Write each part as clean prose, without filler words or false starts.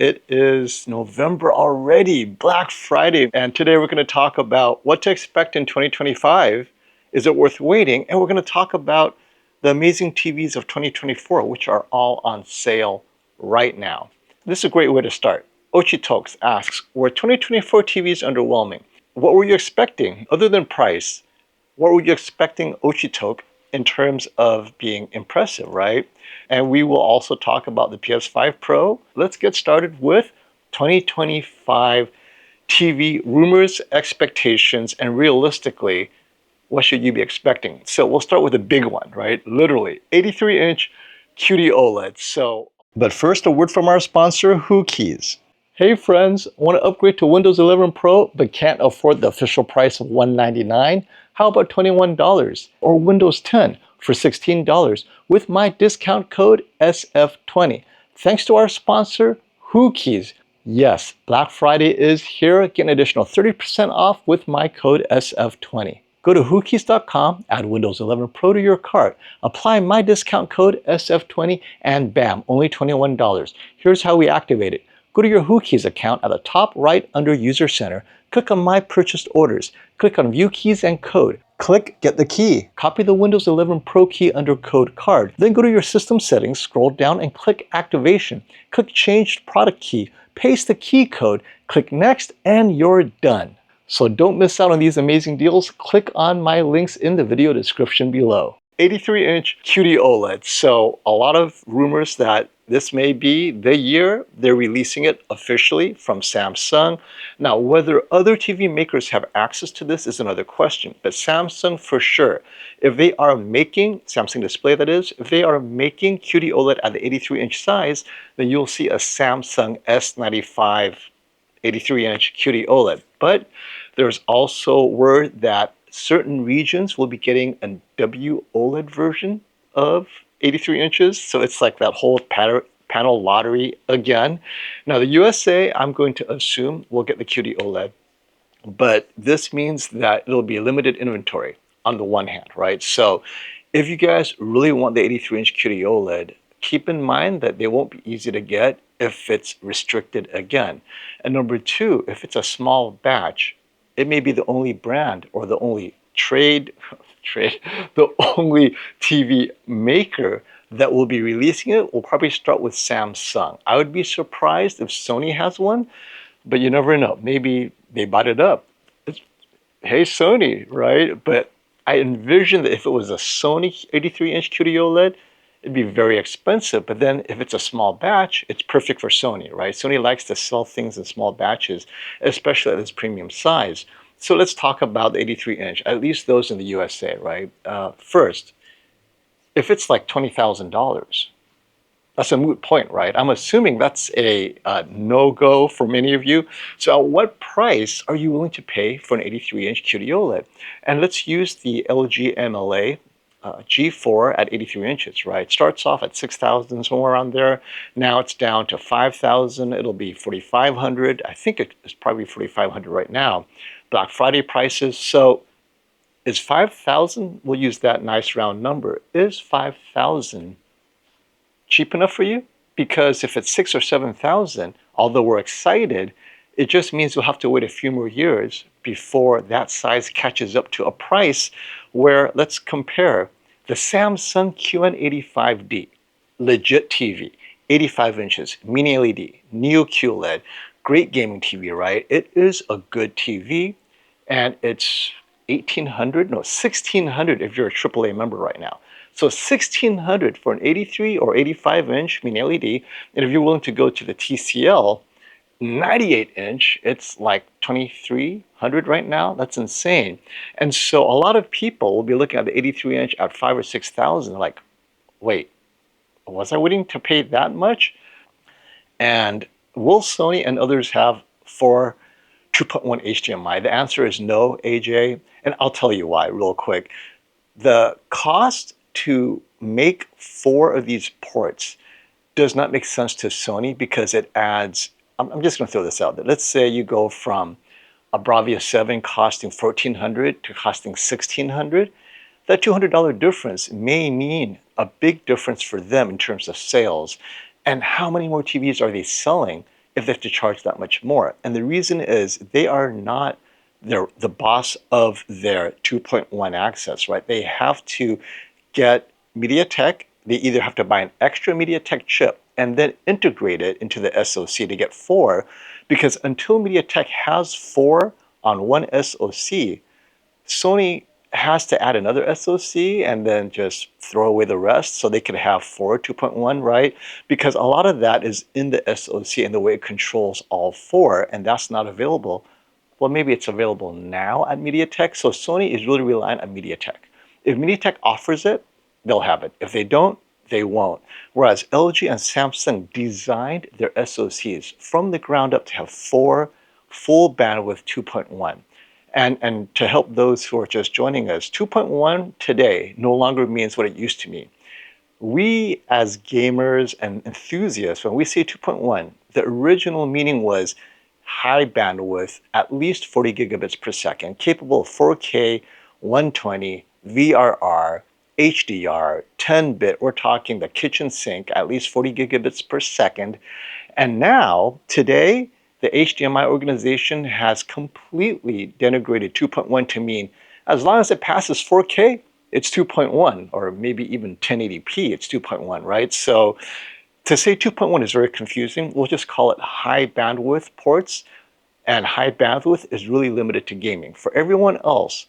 It is November already, Black Friday, and today we're going to talk about what to expect in 2025. Is it worth waiting? And we're going to talk about the amazing TVs of 2024, which are all on sale right now. This is a great way to start. Ochitokes asks, were 2024 TVs underwhelming? What were you expecting? Other than price, what were you expecting, Ochitoke, in terms of being impressive, right? And we will also talk about the PS5 Pro. Let's get started with 2025 TV rumors, expectations, and realistically, what should you be expecting? So we'll start with the big one, right? Literally, 83-inch QD-OLED. But first, a word from our sponsor, Whokeys. Hey friends, want to upgrade to Windows 11 Pro but can't afford the official price of $199? How about $21 or Windows 10 for $16 with my discount code SF20? Thanks to our sponsor, Whokeys. Yes, Black Friday is here. Get an additional 30% off with my code SF20. Go to Whokeys.com, add Windows 11 Pro to your cart, apply my discount code SF20, and bam, only $21. Here's how we activate it. Go to your Whokeys account at the top right under User Center, click on My Purchased Orders, click on View Keys and Code, click Get the Key, copy the Windows 11 Pro key under Code Card, then go to your system settings, scroll down and click Activation, click Change Product Key, paste the key code, click Next, and you're done. So don't miss out on these amazing deals. Click on my links in the video description below. 83-inch QD-OLED. So a lot of rumors that this may be the year they're releasing it officially from Samsung. Now, whether other TV makers have access to this is another question, but Samsung for sure. If they are making, Samsung Display that is, if they are making QD-OLED at the 83-inch size, then you'll see a Samsung S95 83-inch QD-OLED. But there's also word that certain regions will be getting a WOLED version of 83 inches. So it's like that whole panel lottery again. Now the USA, I'm going to assume, will get the QD-OLED. But this means that it'll be limited inventory on the one hand, right? So if you guys really want the 83-inch QD-OLED, keep in mind that they won't be easy to get if it's restricted again. And number two, if it's a small batch, it may be the only brand or the only the only TV maker that will be releasing it. Will probably start with Samsung. I would be surprised if Sony has one, but you never know. Maybe they bought it up. Hey, Sony, right? But I envision that if it was a Sony 83-inch QD-OLED, it'd be very expensive. But then if it's a small batch, it's perfect for Sony, right? Sony likes to sell things in small batches, especially at its premium size. So let's talk about the 83-inch, at least those in the USA, right? First, if it's like $20,000, that's a moot point, right? I'm assuming that's a no-go for many of you. So at what price are you willing to pay for an 83-inch QD-OLED? And let's use the LG MLA G4 at 83 inches, right? Starts off at 6,000, somewhere around there. Now it's down to 5,000. It'll be 4,500. I think it's probably 4,500 right now. Black Friday prices. So is 5,000? We'll use that nice round number. Is 5,000 cheap enough for you? Because if it's 6,000 or 7,000, although we're excited, it just means we'll have to wait a few more years before that size catches up to a price where, let's compare the Samsung QN85D, legit TV, 85 inches, mini LED, Neo QLED, great gaming TV, right? It is a good TV, and it's $1,600 if you're a AAA member right now. So $1,600 for an 83 or 85 inch mini LED, and if you're willing to go to the TCL 98 inch, it's like $2,300 right now. That's insane. And so a lot of people will be looking at the 83 inch at 5,000 or 6,000, like, wait, was I willing to pay that much? And will Sony and others have 2.1 HDMI? The answer is no, AJ, and I'll tell you why real quick. The cost to make 4 of these ports does not make sense to Sony because it adds, I'm just going to throw this out there. Let's say you go from a Bravia 7 costing $1,400 to costing $1,600. That $200 difference may mean a big difference for them in terms of sales. And how many more TVs are they selling if they have to charge that much more. And the reason is they are not the boss of their 2.1 access, right? They have to get MediaTek. They either have to buy an extra MediaTek chip and then integrate it into the SoC to get 4, because until MediaTek has 4 on one SoC, Sony has to add another SoC and then just throw away the rest so they can have 4 2.1, right? Because a lot of that is in the SoC and the way it controls all 4, and that's not available. Well, maybe it's available now at MediaTek. So Sony is really reliant on MediaTek. If MediaTek offers it, they'll have it. If they don't, they won't. Whereas LG and Samsung designed their SoCs from the ground up to have 4 full bandwidth 2.1. And to help those who are just joining us, 2.1 today no longer means what it used to mean. We as gamers and enthusiasts, when we say 2.1, the original meaning was high bandwidth, at least 40 gigabits per second, capable of 4K, 120, VRR, HDR, 10-bit. We're talking the kitchen sink, at least 40 gigabits per second. And now, today, the HDMI organization has completely denigrated 2.1 to mean as long as it passes 4K, it's 2.1, or maybe even 1080p, it's 2.1, right? So to say 2.1 is very confusing. We'll just call it high bandwidth ports, and high bandwidth is really limited to gaming. For everyone else,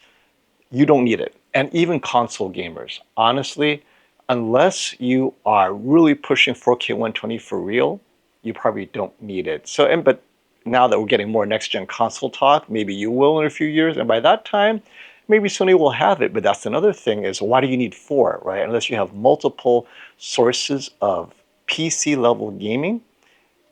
you don't need it. And even console gamers, honestly, unless you are really pushing 4K 120 for real, you probably don't need it. But now that we're getting more next-gen console talk, maybe you will in a few years, and by that time, maybe Sony will have it. But that's another thing, is why do you need 4, right? Unless you have multiple sources of PC-level gaming,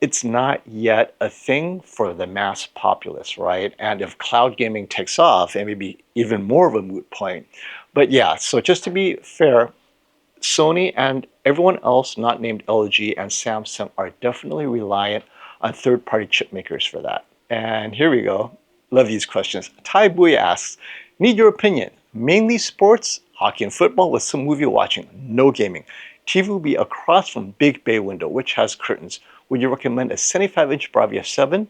it's not yet a thing for the mass populace, right? And if cloud gaming takes off, it may be even more of a moot point. But yeah, so just to be fair, Sony and everyone else not named LG and Samsung are definitely reliant on third-party chip makers for that. And here we go. Love these questions. Tai Bui asks, need your opinion. Mainly sports, hockey and football with some movie watching, no gaming. TV will be across from big bay window, which has curtains. Would you recommend a 75-inch Bravia 7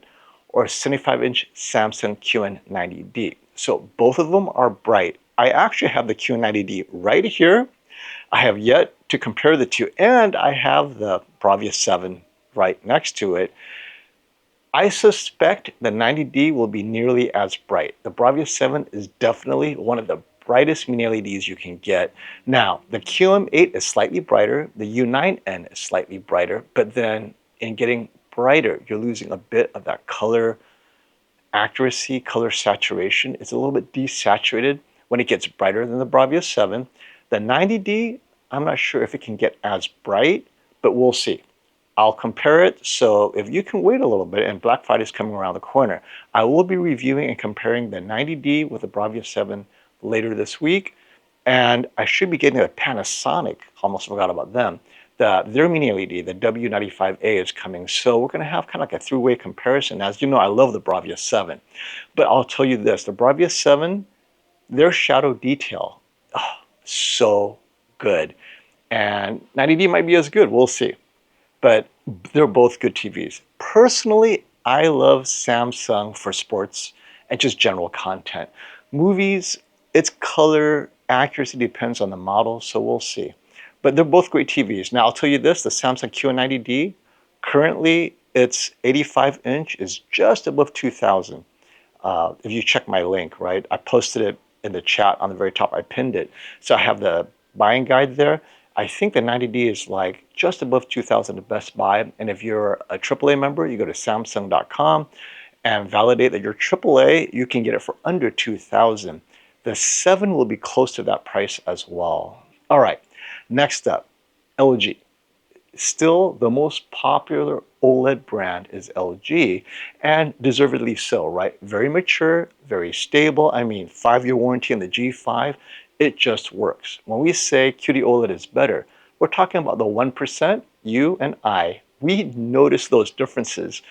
or a 75-inch Samsung QN90D? So both of them are bright. I actually have the QN90D right here. I have yet to compare the two, and I have the Bravia 7 right next to it. I suspect the 90D will be nearly as bright. The Bravia 7 is definitely one of the brightest mini LEDs you can get. Now, the QM8 is slightly brighter, the U9N is slightly brighter, but then in getting brighter, you're losing a bit of that color accuracy, color saturation. It's a little bit desaturated when it gets brighter than the Bravia 7. The 90D, I'm not sure if it can get as bright, but we'll see. I'll compare it, so if you can wait a little bit, and Black Friday is coming around the corner, I will be reviewing and comparing the 90D with the Bravia 7 later this week, and I should be getting a Panasonic, almost forgot about them. Their mini LED, the W95A, is coming, so we're going to have kind of like a three-way comparison. As you know, I love the Bravia 7, but I'll tell you this, the Bravia 7, their shadow detail, oh, so good, and 90D might be as good, we'll see. But they're both good TVs. Personally, I love Samsung for sports and just general content. Movies, its color accuracy depends on the model, so we'll see. But they're both great TVs. Now, I'll tell you this, the Samsung QN90D, currently its 85-inch is just above 2,000. If you check my link, right? I posted it in the chat on the very top. I pinned it. So I have the buying guide there. I think the 90D is like just above 2,000 at Best Buy. And if you're a AAA member, you go to Samsung.com and validate that you're AAA, you can get it for under 2,000. The 7 will be close to that price as well. All right, next up, LG. Still, the most popular OLED brand is LG, and deservedly so, right? Very mature, very stable. I mean, 5-year warranty on the G5, it just works. When we say QD-OLED is better, we're talking about the 1%, you and I. We notice those differences,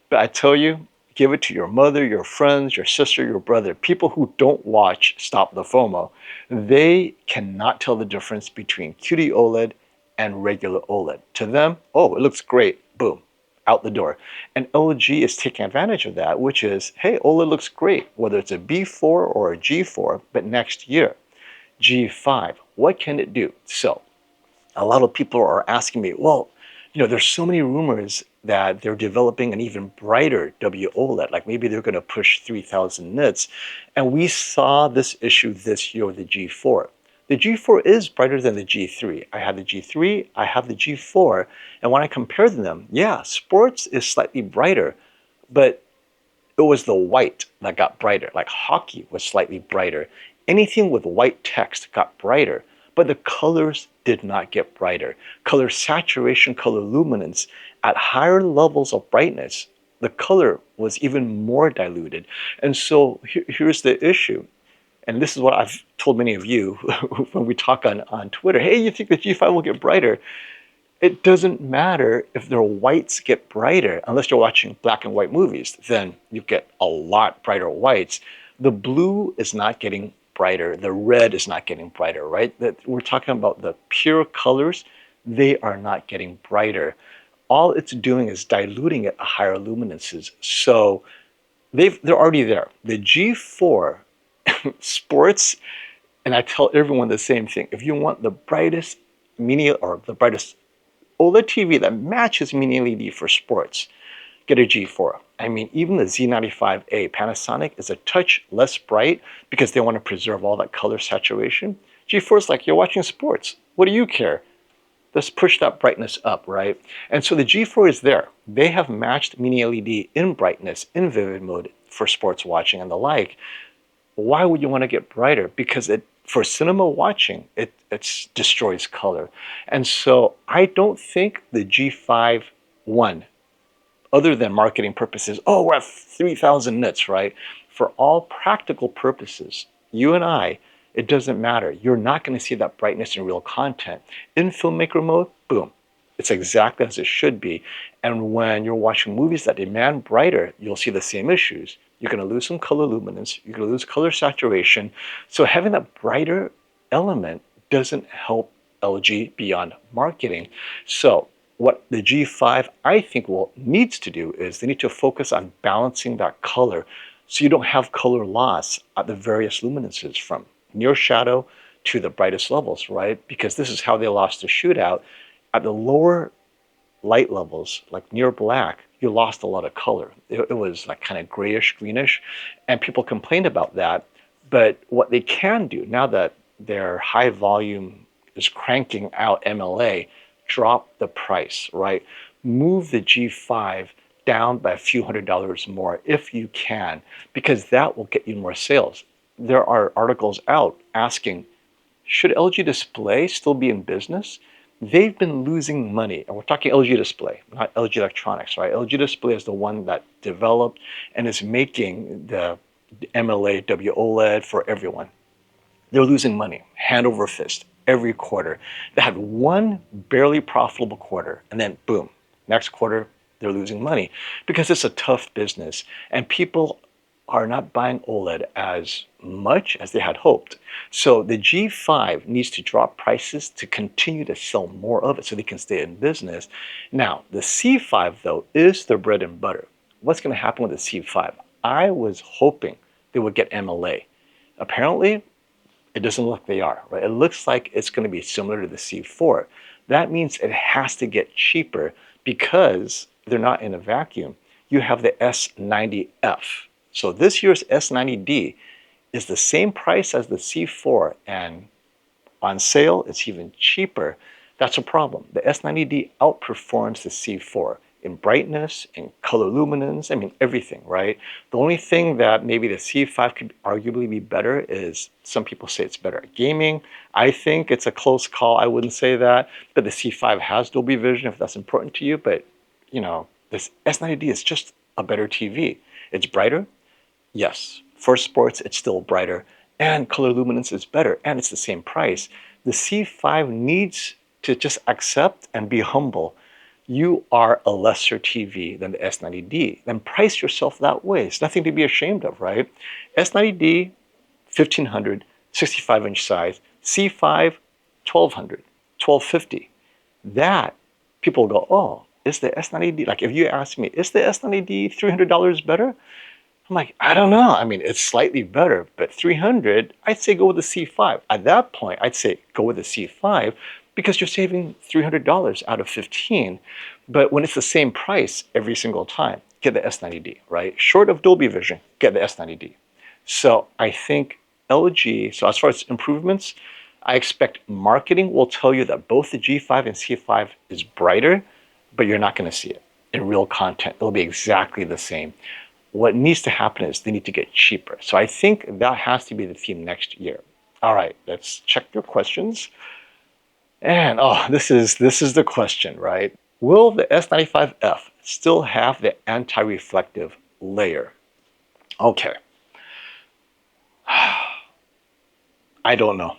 but I tell you, give it to your mother, your friends, your sister, your brother, people who don't watch Stop the FOMO. They cannot tell the difference between QD-OLED and regular OLED. To them, oh, it looks great, boom. out the door. And LG is taking advantage of that, which is, hey, OLED looks great, whether it's a B4 or a G4, but next year, G5, what can it do? So a lot of people are asking me, well, there's so many rumors that they're developing an even brighter WOLED, like maybe they're going to push 3000 nits. And we saw this issue this year with the G4. The G4 is brighter than the G3. I have the G3, I have the G4, and when I compare them, yeah, sports is slightly brighter, but it was the white that got brighter. Like hockey was slightly brighter. Anything with white text got brighter, but the colors did not get brighter. Color saturation, color luminance, at higher levels of brightness, the color was even more diluted. And so here's the issue. And this is what I've told many of you when we talk on Twitter. Hey, you think the G5 will get brighter? It doesn't matter if their whites get brighter, unless you're watching black and white movies, then you get a lot brighter whites. The blue is not getting brighter. The red is not getting brighter, right? That we're talking about the pure colors. They are not getting brighter. All it's doing is diluting it at higher luminances. So they're already there. The G4 sports, and I tell everyone the same thing. If you want the brightest mini or the brightest OLED TV that matches mini LED for sports, get a G4. I mean, even the Z95A Panasonic is a touch less bright because they want to preserve all that color saturation. G4 is like, you're watching sports. What do you care? Let's push that brightness up, right? And so the G4 is there. They have matched mini LED in brightness, in vivid mode for sports watching and the like. Why would you want to get brighter? Because for cinema watching, it destroys color. And so I don't think the G5 won, other than marketing purposes. Oh, we're at 3000 nits, right? For all practical purposes, you and I, it doesn't matter. You're not going to see that brightness in real content. In filmmaker mode, boom. It's exactly as it should be. And when you're watching movies that demand brighter, you'll see the same issues. You're going to lose some color luminance. You're going to lose color saturation. So having that brighter element doesn't help LG beyond marketing. So what the G5, I think, needs to do is they need to focus on balancing that color so you don't have color loss at the various luminances from near shadow to the brightest levels, right? Because this is how they lost the shootout. At the lower light levels, like near black, you lost a lot of color. It was like kind of grayish, greenish, and people complained about that. But what they can do, now that their high volume is cranking out MLA, drop the price, right? Move the G5 down by a few $100s more if you can, because that will get you more sales. There are articles out asking, should LG Display still be in business? They've been losing money, and we're talking LG Display, not LG Electronics, right? LG Display is the one that developed and is making the MLA WOLED for everyone. They're losing money, hand over fist, every quarter. They had one barely profitable quarter, and then boom, next quarter, they're losing money because it's a tough business, and people are not buying OLED as much as they had hoped. So the G5 needs to drop prices to continue to sell more of it so they can stay in business. Now, the C5, though, is their bread and butter. What's going to happen with the C5? I was hoping they would get MLA. Apparently, it doesn't look like they are, right? It looks like it's going to be similar to the C4. That means it has to get cheaper because they're not in a vacuum. You have the S90F. So this year's S90D is the same price as the C4, and on sale, it's even cheaper. That's a problem. The S90D outperforms the C4 in brightness, in color luminance, I mean, everything, right? The only thing that maybe the C5 could arguably be better is some people say it's better at gaming. I think it's a close call. I wouldn't say that, but the C5 has Dolby Vision if that's important to you. But, this S90D is just a better TV. It's brighter. Yes, for sports, it's still brighter, and color luminance is better, and it's the same price. The C5 needs to just accept and be humble. You are a lesser TV than the S90D. Then price yourself that way. It's nothing to be ashamed of, right? S90D, 1500, 65-inch size. C5, 1200, 1250. That, people go, oh, is the S90D, like if you ask me, is the S90D $300 better? I'm like, I don't know. I mean, it's slightly better, but 300, I'd say go with the C5. At that point, I'd say go with the C5 because you're saving $300 out of 15. But when it's the same price every single time, get the S90D, right? Short of Dolby Vision, get the S90D. So I think LG, so as far as improvements, I expect marketing will tell you that both the G5 and C5 is brighter, but you're not going to see it in real content. It'll be exactly the same. What needs to happen is they need to get cheaper. So I think that has to be the theme next year. All right, let's check your questions. And this is the question, right? Will the S95F still have the anti-reflective layer? Okay. I don't know.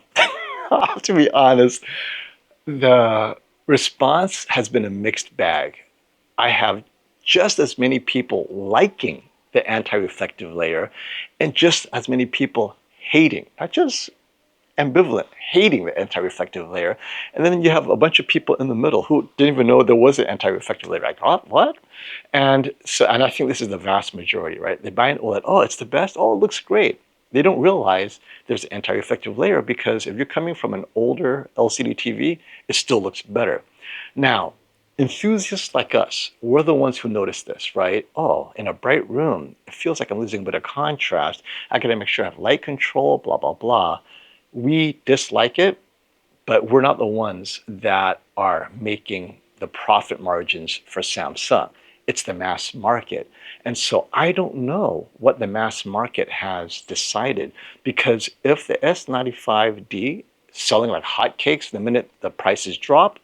To be honest, the response has been a mixed bag. I have just as many people liking the anti-reflective layer and just as many people hating, not just ambivalent, hating the anti-reflective layer. And then you have a bunch of people in the middle who didn't even know there was an anti-reflective layer. Like, what? And I think this is the vast majority, right? They buy an OLED, it's the best, it looks great. They don't realize there's an anti-reflective layer because if you're coming from an older LCD TV, it still looks better. Now, enthusiasts like us, we're the ones who notice this, right? In a bright room, it feels like I'm losing a bit of contrast. I gotta make sure I have light control, blah, blah, blah. We dislike it, but we're not the ones that are making the profit margins for Samsung. It's the mass market. And so I don't know what the mass market has decided, because if the S95D is selling like hotcakes the minute the prices drop,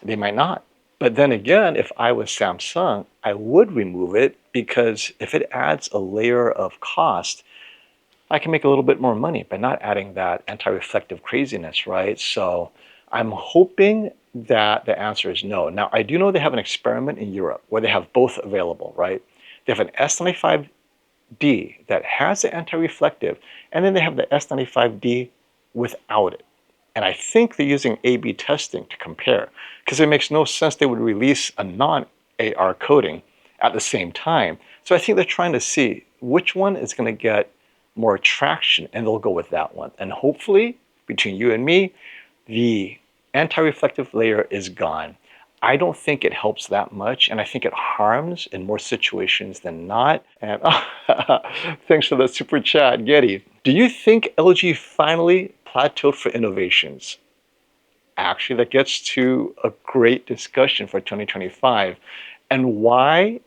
they might not. But then again, if I was Samsung, I would remove it, because if it adds a layer of cost, I can make a little bit more money by not adding that anti-reflective craziness, right? So I'm hoping that the answer is no. Now, I do know they have an experiment in Europe where they have both available, right? They have an S95D that has the anti-reflective, and then they have the S95D without it. And I think they're using A/B testing to compare, because it makes no sense they would release a non-AR coating at the same time. So I think they're trying to see which one is going to get more traction, and they'll go with that one. And hopefully, between you and me, the anti-reflective layer is gone. I don't think it helps that much, and I think it harms in more situations than not. And thanks for the super chat, Getty. Do you think LG finally plateaued for innovations? Actually, that gets to a great discussion for 2025 and why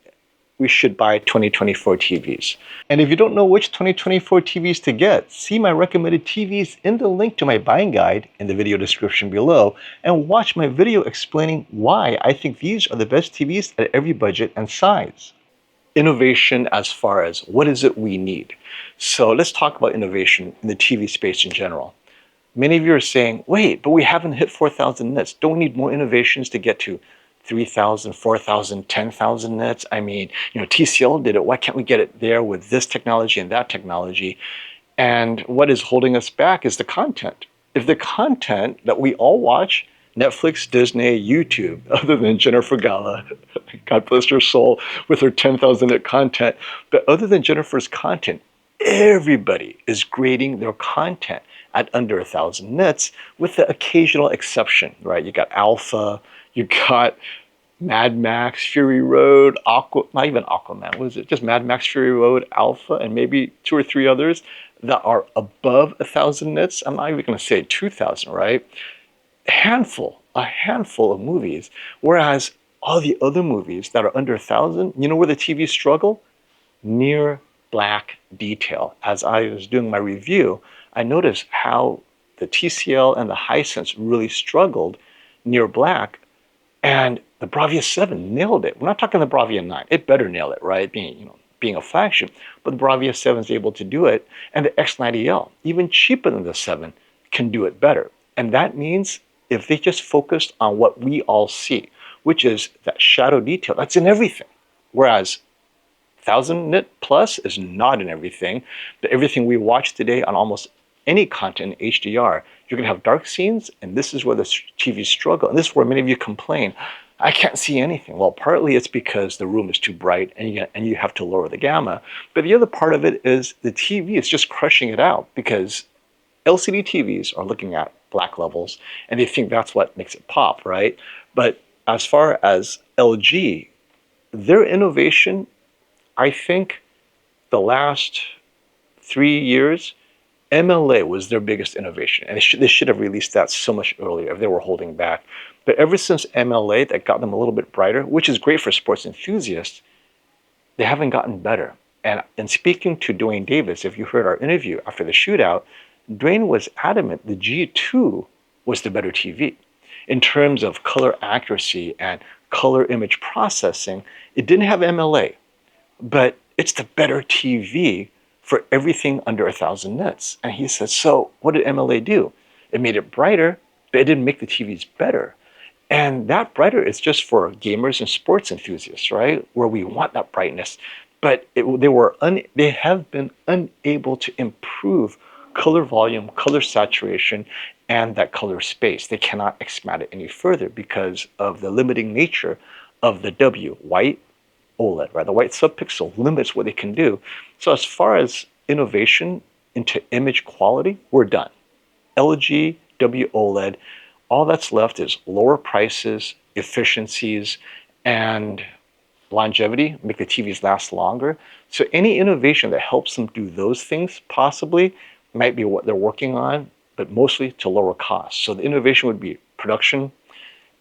we should buy 2024 TVs. And if you don't know which 2024 TVs to get, see my recommended TVs in the link to my buying guide in the video description below, and watch my video explaining why I think these are the best TVs at every budget and size. Innovation as far as what is it we need. So let's talk about innovation in the TV space in general. Many of you are saying, wait, but we haven't hit 4,000 nits. Don't we need more innovations to get to 3,000, 4,000, 10,000 nits? I mean, TCL did it. Why can't we get it there with this technology and that technology? And what is holding us back is the content. If the content that we all watch, Netflix, Disney, YouTube, other than Jennifer Gala, God bless her soul, with her 10,000 nit content, but other than Jennifer's content, everybody is grading their content at under 1,000 nits, with the occasional exception, right? You got Alpha, you got Mad Max, Fury Road, not even Aquaman, what is it? Just Mad Max, Fury Road, Alpha, and maybe 2 or 3 others that are above 1,000 nits. I'm not even going to say 2,000, right? A handful of movies. Whereas all the other movies that are under 1,000, you know where the TVs struggle? Near black detail. As I was doing my review, I noticed how the TCL and the Hisense really struggled near black, and the Bravia 7 nailed it. We're not talking the Bravia 9. It better nail it, right? Being a flagship. But the Bravia 7 is able to do it, and the X90L, even cheaper than the 7, can do it better. And that means if they just focused on what we all see, which is that shadow detail, that's in everything. Whereas 1,000 nit plus is not in everything, but everything we watch today on almost any content in HDR, you're going to have dark scenes, and this is where the TVs struggle. And this is where many of you complain, I can't see anything. Well, partly it's because the room is too bright and you have to lower the gamma. But the other part of it is the TV is just crushing it out because LCD TVs are looking at black levels and they think that's what makes it pop, right? But as far as LG, their innovation, I think the last 3 years, MLA was their biggest innovation, and they should have released that so much earlier if they were holding back. But ever since MLA, that got them a little bit brighter, which is great for sports enthusiasts, they haven't gotten better. And in speaking to Dwayne Davis, if you heard our interview after the shootout, Dwayne was adamant the G2 was the better TV. In terms of color accuracy and color image processing, it didn't have MLA, but it's the better TV for everything under 1,000 nits. And he said, so what did MLA do? It made it brighter, but it didn't make the TVs better. And that brighter is just for gamers and sports enthusiasts, right? Where we want that brightness. But they have been unable to improve color volume, color saturation, and that color space. They cannot expand it any further because of the limiting nature of the white OLED, right? The white subpixel limits what they can do. So as far as innovation into image quality, we're done. LG OLED, all that's left is lower prices, efficiencies, and longevity, make the TVs last longer. So any innovation that helps them do those things possibly might be what they're working on, but mostly to lower costs. So the innovation would be production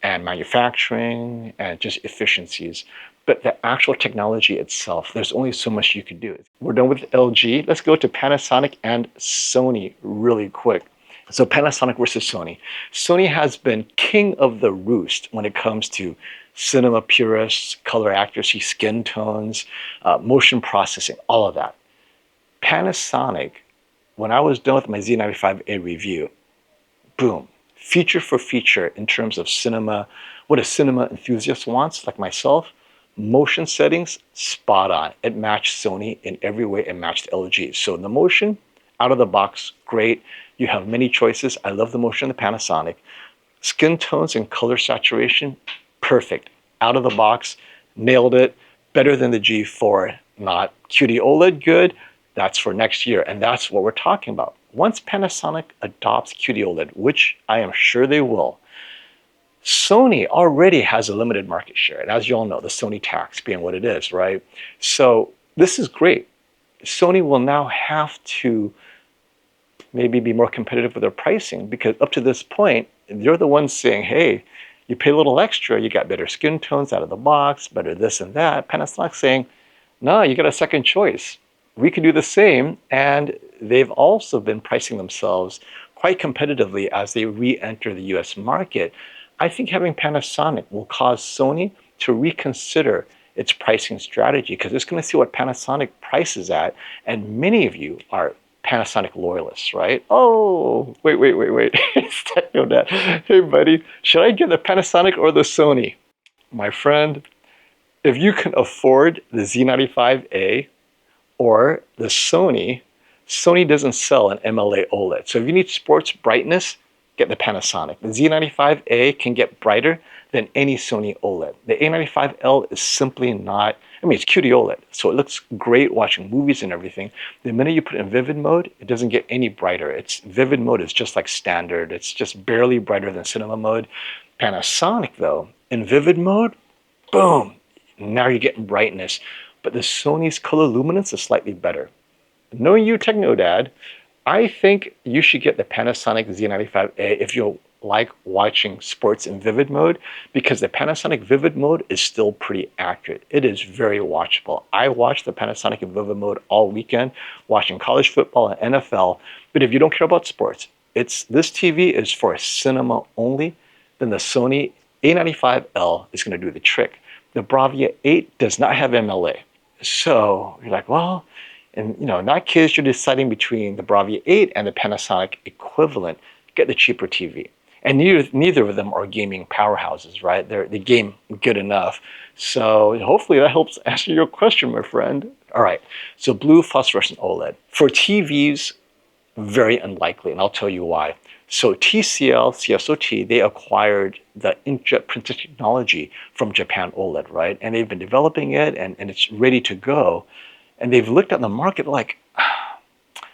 and manufacturing and just efficiencies. But the actual technology itself, there's only so much you could do. We're done with LG. Let's go to Panasonic and Sony really quick. So Panasonic versus Sony. Sony has been king of the roost when it comes to cinema purists, color accuracy, skin tones, motion processing, all of that. Panasonic, when I was done with my Z95A review, boom, feature for feature in terms of cinema, what a cinema enthusiast wants, like myself, motion settings, spot on. It matched Sony in every way. It matched LG. So the motion, out of the box, great. You have many choices. I love the motion of the Panasonic. Skin tones and color saturation, perfect. Out of the box, nailed it. Better than the G4, not. QD-OLED, good. That's for next year. And that's what we're talking about. Once Panasonic adopts QD-OLED, which I am sure they will, Sony already has a limited market share. And as you all know, the Sony tax being what it is, right? So this is great. Sony will now have to maybe be more competitive with their pricing because up to this point, they're the ones saying, hey, you pay a little extra, you got better skin tones out of the box, better this and that. Panasonic's saying, no, you got a second choice. We can do the same. And they've also been pricing themselves quite competitively as they re-enter the US market. I think having Panasonic will cause Sony to reconsider its pricing strategy because it's going to see what Panasonic prices at. And many of you are Panasonic loyalists, right? Oh, wait. It's TechnoDad. Hey, buddy, should I get the Panasonic or the Sony? My friend, if you can afford the Z95A or the Sony, Sony doesn't sell an MLA OLED. So if you need sports brightness, get the Panasonic. The Z95A can get brighter than any Sony OLED. The A95L is simply not, it's QD-OLED, so it looks great watching movies and everything. The minute you put it in vivid mode, it doesn't get any brighter. Its vivid mode is just like standard. It's just barely brighter than cinema mode. Panasonic, though, in vivid mode, boom, now you're getting brightness. But the Sony's color luminance is slightly better. Knowing you, TechnoDad, I think you should get the Panasonic Z95A if you like watching sports in vivid mode, because the Panasonic vivid mode is still pretty accurate. It is very watchable. I watched the Panasonic in vivid mode all weekend, watching college football and NFL. But if you don't care about sports, this TV is for cinema only, then the Sony A95L is going to do the trick. The Bravia 8 does not have MLA. So you're like, well, and in that case, you're deciding between the Bravia 8 and the Panasonic equivalent. Get the cheaper TV. And neither of them are gaming powerhouses, right? They game good enough. So hopefully that helps answer your question, my friend. All right, so blue phosphorescent OLED. For TVs, very unlikely, and I'll tell you why. So TCL, CSOT, they acquired the inkjet printed technology from Japan OLED, right? And they've been developing it and it's ready to go. And they've looked at the market like,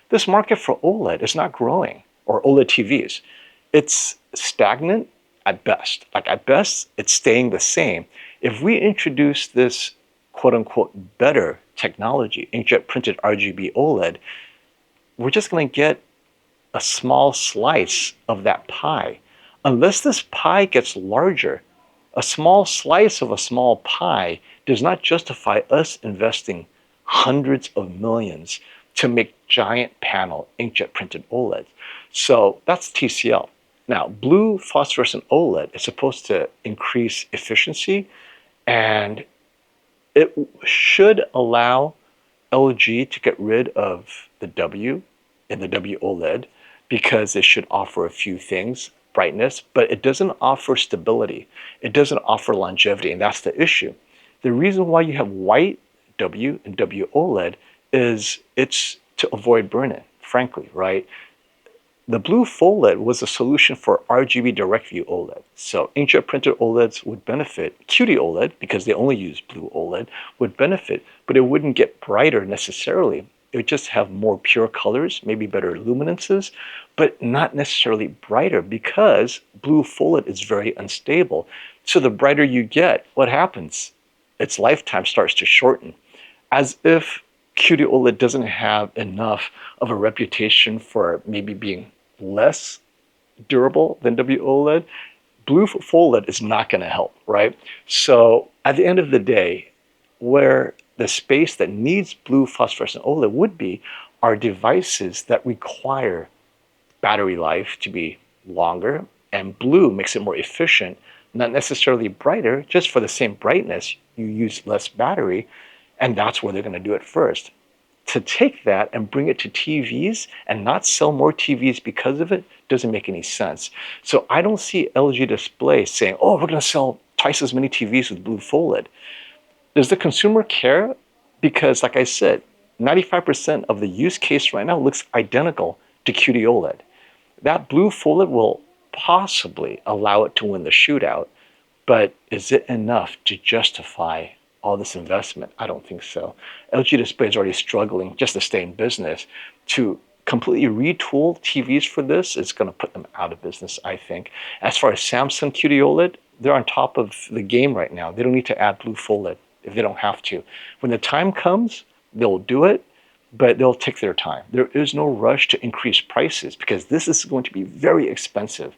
this market for OLED is not growing, or OLED TVs. It's stagnant at best. Like at best, it's staying the same. If we introduce this quote unquote better technology, inkjet printed RGB OLED, we're just going to get a small slice of that pie. Unless this pie gets larger, a small slice of a small pie does not justify us investing hundreds of millions to make giant panel inkjet printed OLEDs. So that's TCL. Now, blue phosphorescent OLED is supposed to increase efficiency, and it should allow LG to get rid of the W in the W OLED because it should offer a few things, brightness, but it doesn't offer stability. It doesn't offer longevity, and that's the issue. The reason why you have white W and W OLED is it's to avoid burn-in, frankly, right? The blue OLED was a solution for RGB direct view OLED. So inkjet printed OLEDs would benefit. QD-OLED, because they only use blue OLED, would benefit, but it wouldn't get brighter necessarily. It would just have more pure colors, maybe better luminances, but not necessarily brighter because blue OLED is very unstable. So the brighter you get, what happens? Its lifetime starts to shorten, as if QD-OLED doesn't have enough of a reputation for maybe being less durable than WOLED. Blue OLED is not going to help, right? So at the end of the day, where the space that needs blue phosphorescent OLED would be are devices that require battery life to be longer, and blue makes it more efficient, not necessarily brighter. Just for the same brightness, you use less battery, and that's where they're going to do it first. To take that and bring it to TVs and not sell more TVs because of it doesn't make any sense. So I don't see LG Display saying, oh, we're going to sell twice as many TVs with blue OLED. Does the consumer care? Because like I said, 95% of the use case right now looks identical to QD-OLED. That blue OLED will possibly allow it to win the shootout, but is it enough to justify all this investment? I don't think so. LG Display is already struggling just to stay in business. To completely retool TVs for this is going to put them out of business, I think. As far as Samsung QD-OLED, they're on top of the game right now. They don't need to add blue OLED if they don't have to. When the time comes, they'll do it, but they'll take their time. There is no rush to increase prices because this is going to be very expensive.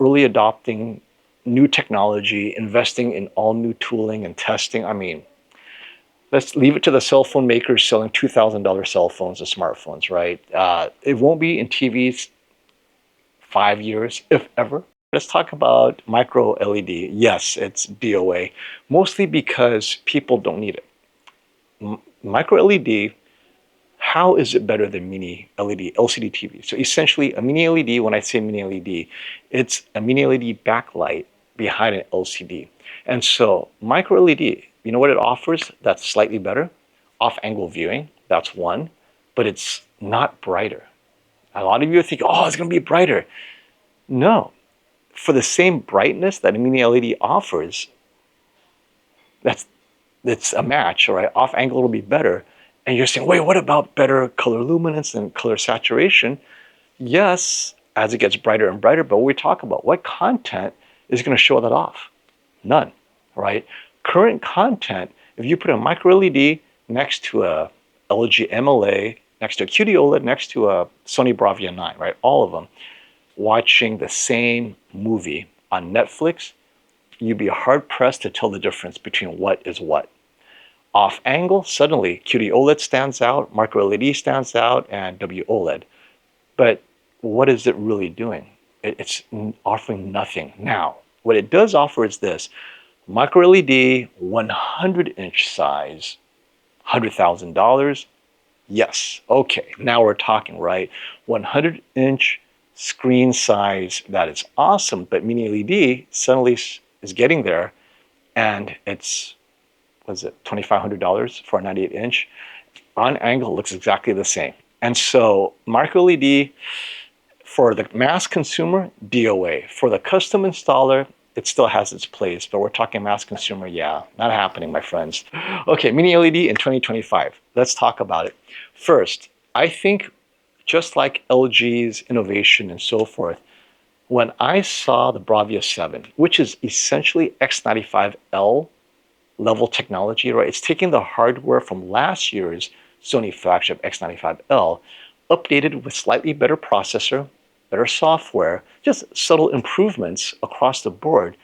Early adopting new technology, investing in all new tooling and testing. I mean, let's leave it to the cell phone makers selling $2,000 cell phones and smartphones, right? It won't be in TVs 5 years, if ever. Let's talk about micro LED. Yes, it's DOA, mostly because people don't need it. Micro LED, how is it better than mini LED, LCD TV? So essentially a mini LED, when I say mini LED, it's a mini LED backlight behind an LCD. And so micro LED, you know what it offers that's slightly better? Off-angle viewing, that's one, but it's not brighter. A lot of you think, oh, it's going to be brighter. No, for the same brightness that a mini LED offers, it's a match, all right? Off-angle will be better. And you're saying, wait, what about better color luminance and color saturation? Yes, as it gets brighter and brighter, but we talk about what content is going to show that off? None, right? Current content, if you put a micro LED next to a LG MLA, next to a QD-OLED, next to a Sony Bravia 9, right? All of them, watching the same movie on Netflix, you'd be hard-pressed to tell the difference between what is what. Off angle, suddenly QD-OLED stands out, micro LED stands out, and WOLED. But what is it really doing? It's offering nothing. Now, what it does offer is this: micro LED, 100-inch size, $100,000. Yes, okay, now we're talking, right? 100-inch screen size, that is awesome, but mini LED suddenly is getting there, and it's, was it $2,500 for a 98-inch? On angle, looks exactly the same. And so micro LED, For the mass consumer, DOA. For the custom installer, it still has its place, but we're talking mass consumer, yeah, not happening, my friends. Okay, Mini LED in 2025. Let's talk about it. First, I think just like LG's innovation and so forth, when I saw the Bravia 7, which is essentially X95L level technology, right? It's taking the hardware from last year's Sony flagship X95L, updated with slightly better processor, better software, just subtle improvements across the board.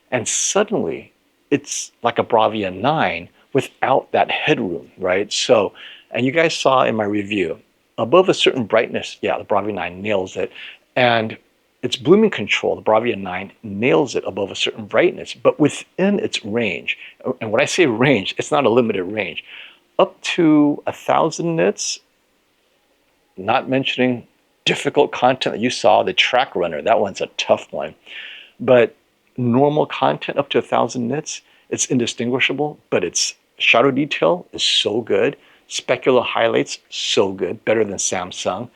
And suddenly it's like a Bravia 9 without that headroom, right? So, and you guys saw in my review, above a certain brightness, yeah, the Bravia 9 nails it. And its blooming control, the Bravia 9, nails it above a certain brightness, but within its range. And when I say range, it's not a limited range. Up to 1,000 nits, not mentioning difficult content that you saw, the track runner, that one's a tough one. But normal content up to 1,000 nits, it's indistinguishable, but its shadow detail is so good. Specular highlights, so good, better than Samsung.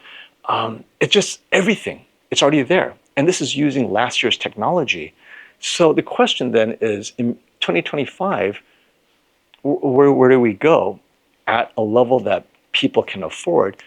It's just everything. It's already there. And this is using last year's technology. So the question then is, in 2025, where do we go at a level that people can afford,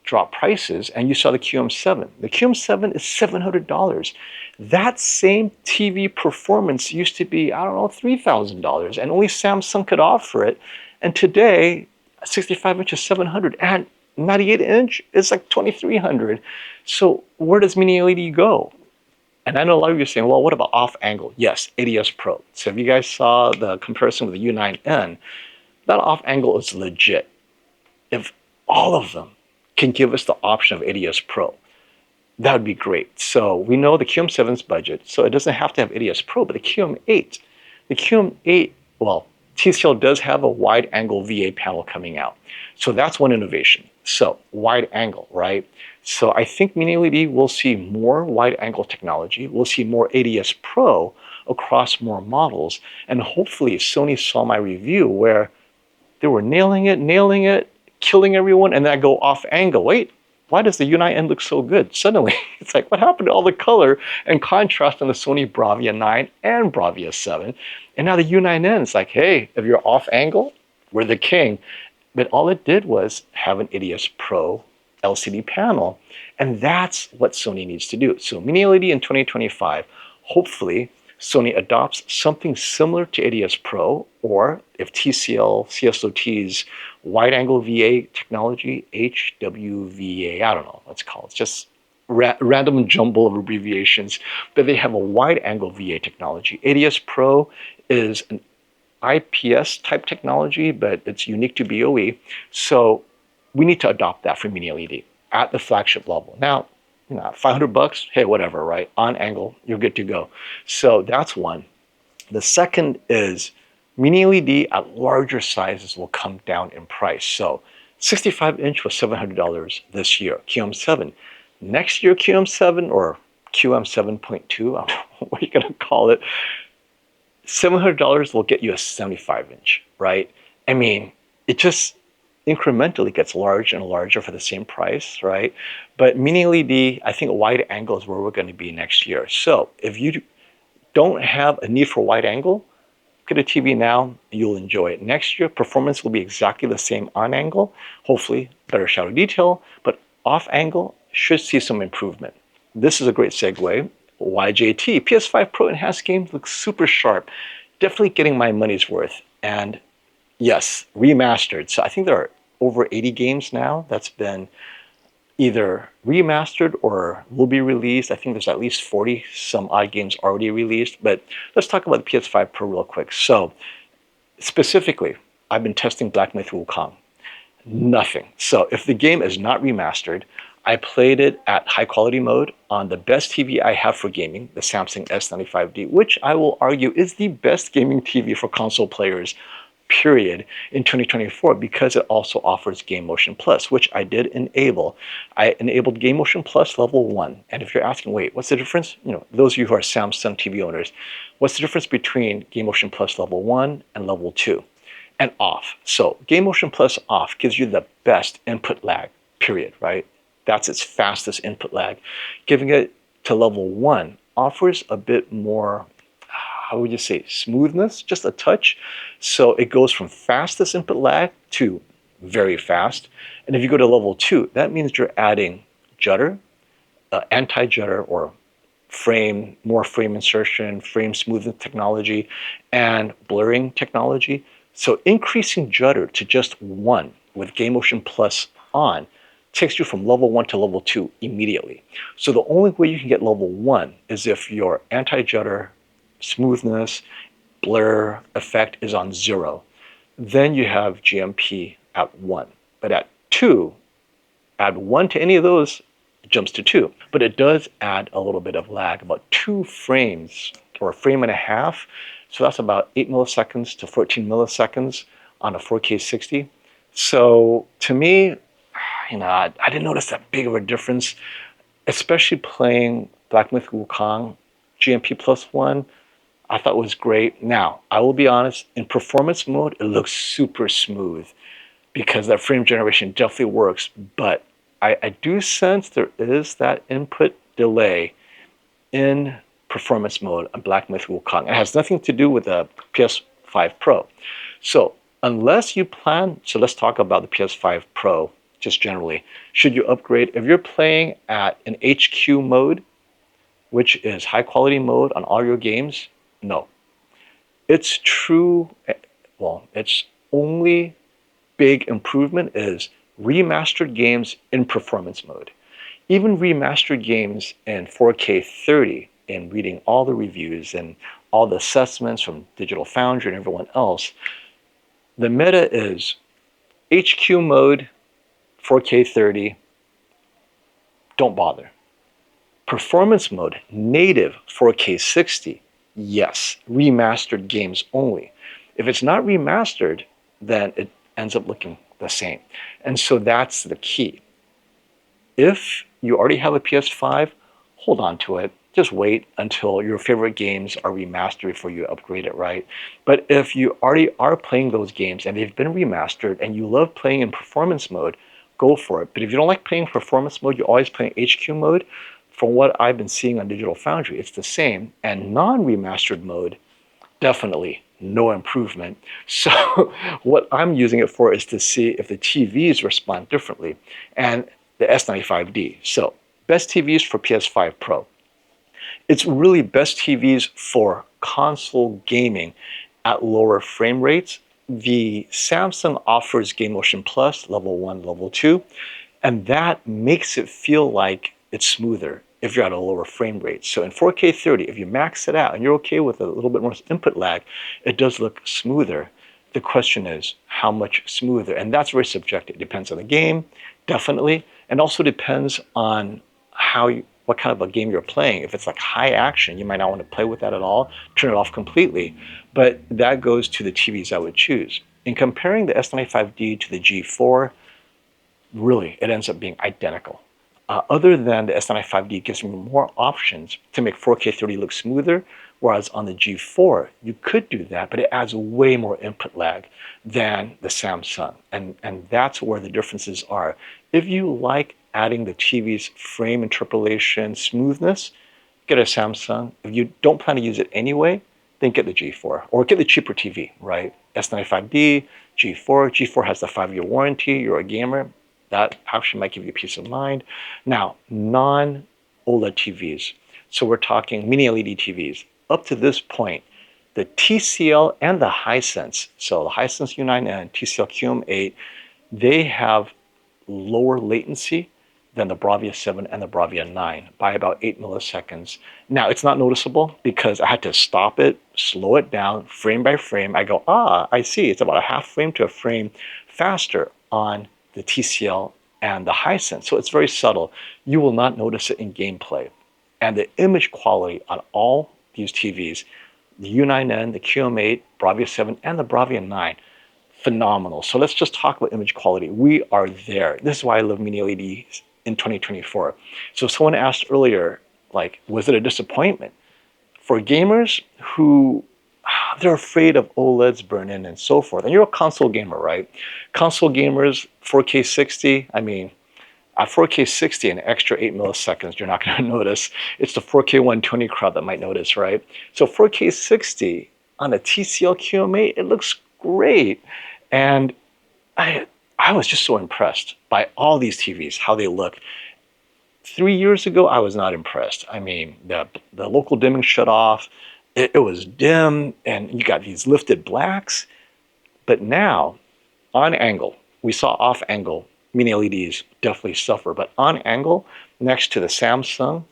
drop prices? And you saw the QM7. The QM7 is $700. That same TV performance used to be, I don't know, $3,000, and only Samsung could offer it. And today, 65 inch is $700, and 98 inch is like $2,300. So where does Mini LED go? And I know a lot of you are saying, well, what about off angle? Yes, ADS Pro. So if you guys saw the comparison with the U9N, that off angle is legit. If all of them can give us the option of ADS Pro, that would be great. So we know the QM7's budget, so it doesn't have to have ADS Pro, but the QM8, well, TCL does have a wide angle VA panel coming out. So that's one innovation. So wide angle, right? So I think Mini LED will see more wide angle technology. We'll see more ADS Pro across more models. And hopefully Sony saw my review where they were nailing it, killing everyone, and then I go off angle. Wait, why does the U9N look so good? Suddenly, it's like, what happened to all the color and contrast on the Sony Bravia 9 and Bravia 7? And now the U9N is like, hey, if you're off angle, we're the king. But all it did was have an ADS Pro LCD panel. And that's what Sony needs to do. So Mini LED in 2025, hopefully Sony adopts something similar to ADS Pro, or if TCL, CSOT's wide angle VA technology, HWVA, I don't know what it's called. It's just random jumble of abbreviations, but they have a wide angle VA technology. ADS Pro is an IPS type technology, but it's unique to BOE. So we need to adopt that for Mini LED at the flagship level. Now, $500, hey, whatever, right? On angle, you're good to go. So that's one. The second is Mini LED at larger sizes will come down in price. So 65 inch was $700 this year, QM7. Next year, QM7 or QM 7.2, I don't know what you're gonna call it, $700 will get you a 75 inch, right? I mean, it just incrementally gets larger and larger for the same price, right? But Mini LED, I think wide angle is where we're going to be next year. So if you don't have a need for wide angle, get a TV now, you'll enjoy it. Next year, performance will be exactly the same on angle, hopefully better shadow detail, but off angle should see some improvement. This is a great segue. YJT, PS5 Pro enhanced games look super sharp. Definitely getting my money's worth. And yes, remastered. So I think there are over 80 games now that's been either remastered or will be released. I think there's at least 40 some odd games already released. But let's talk about the PS5 Pro real quick. So specifically, I've been testing Black Myth Wukong. Nothing. So if the game is not remastered, I played it at high quality mode on the best TV I have for gaming, the Samsung S95D, which I will argue is the best gaming TV for console players, period, in 2024, because it also offers Game Motion Plus, which I did enable. I enabled Game Motion Plus level 1. And if you're asking, wait, what's the difference? Those of you who are Samsung TV owners, what's the difference between Game Motion Plus level 1 and level 2? And off. So Game Motion Plus off gives you the best input lag, period, right? That's its fastest input lag. Giving it to level 1 offers a bit more, how would you say, smoothness, just a touch. So it goes from fastest input lag to very fast. And if you go to level 2, that means you're adding judder, anti-judder, or more frame insertion, frame smoothing technology, and blurring technology. So increasing judder to just 1 with Game Motion Plus on takes you from level 1 to level 2 immediately. So the only way you can get level 1 is if your anti-judder, smoothness, blur effect is on 0. Then you have GMP at 1. But at 2, add 1 to any of those, it jumps to 2. But it does add a little bit of lag, about 2 frames or a frame and a half. So that's about 8 milliseconds to 14 milliseconds on a 4K 60. So to me, I didn't notice that big of a difference, especially playing Black Myth Wukong GMP Plus 1. I thought it was great. Now, I will be honest, in performance mode, it looks super smooth because that frame generation definitely works, but I do sense there is that input delay in performance mode on Black Myth Wukong. It has nothing to do with the PS5 Pro. So unless you plan, so let's talk about the PS5 Pro just generally. Should you upgrade? If you're playing at an HQ mode, which is high quality mode on all your games, no. It's true, well, its only big improvement is remastered games in performance mode. Even remastered games in 4K 30, and reading all the reviews and all the assessments from Digital Foundry and everyone else, the meta is HQ mode, 4K 30, don't bother. Performance mode, native 4K 60, yes, remastered games only. If it's not remastered, then it ends up looking the same. And so that's the key. If you already have a PS5, hold on to it. Just wait until your favorite games are remastered before you upgrade it, right? But if you already are playing those games and they've been remastered and you love playing in performance mode, go for it. But if you don't like playing performance mode, you're always playing HQ mode, from what I've been seeing on Digital Foundry, it's the same. And non-remastered mode, definitely no improvement. So what I'm using it for is to see if the TVs respond differently. And the S95D. So best TVs for PS5 Pro. It's really best TVs for console gaming at lower frame rates. The Samsung offers Game Motion Plus, level 1, level 2, and that makes it feel like it's smoother if you're at a lower frame rate. So in 4K 30, if you max it out and you're okay with a little bit more input lag, it does look smoother. The question is, how much smoother? And that's very subjective. It depends on the game, definitely, and also depends on what kind of a game you're playing. If it's like high action, you might not want to play with that at all, turn it off completely. But that goes to the TVs I would choose. In comparing the S95D to the G4, really, it ends up being identical. Other than the S95D gives me more options to make 4K 30 look smoother, whereas on the G4, you could do that, but it adds way more input lag than the Samsung. And that's where the differences are. If you like adding the TV's frame interpolation smoothness, get a Samsung. If you don't plan to use it anyway, then get the G4 or get the cheaper TV, right? S95D, G4. G4 has the 5-year warranty. You're a gamer. That actually might give you peace of mind. Now, non-OLED TVs. So we're talking mini-LED TVs. Up to this point, the TCL and the Hisense, so the Hisense U9N, TCL QM8, they have lower latency than the Bravia 7 and the Bravia 9 by about 8 milliseconds. Now, it's not noticeable because I had to stop it, slow it down, frame by frame. I go, I see, it's about a half frame to a frame faster on the TCL and the Hisense. So it's very subtle. You will not notice it in gameplay. And the image quality on all these TVs, the U9N, the QM8, Bravia 7, and the Bravia 9, phenomenal. So let's just talk about image quality. We are there. This is why I love mini LEDs in 2024. So someone asked earlier, like, was it a disappointment? For gamers who, they're afraid of OLEDs burn in and so forth. And you're a console gamer, right? Console gamers, 4K 60, I mean, At 4K 60, an extra 8 milliseconds, you're not going to notice. It's the 4K 120 crowd that might notice, right? So 4K 60 on a TCL QM8, it looks great. And I was just so impressed by all these TVs, how they look. 3 years ago, I was not impressed. I mean, the local dimming shut off. It was dim, and you got these lifted blacks. But now, on angle, we saw off angle mini LEDs definitely suffer, but on angle, next to the Samsung,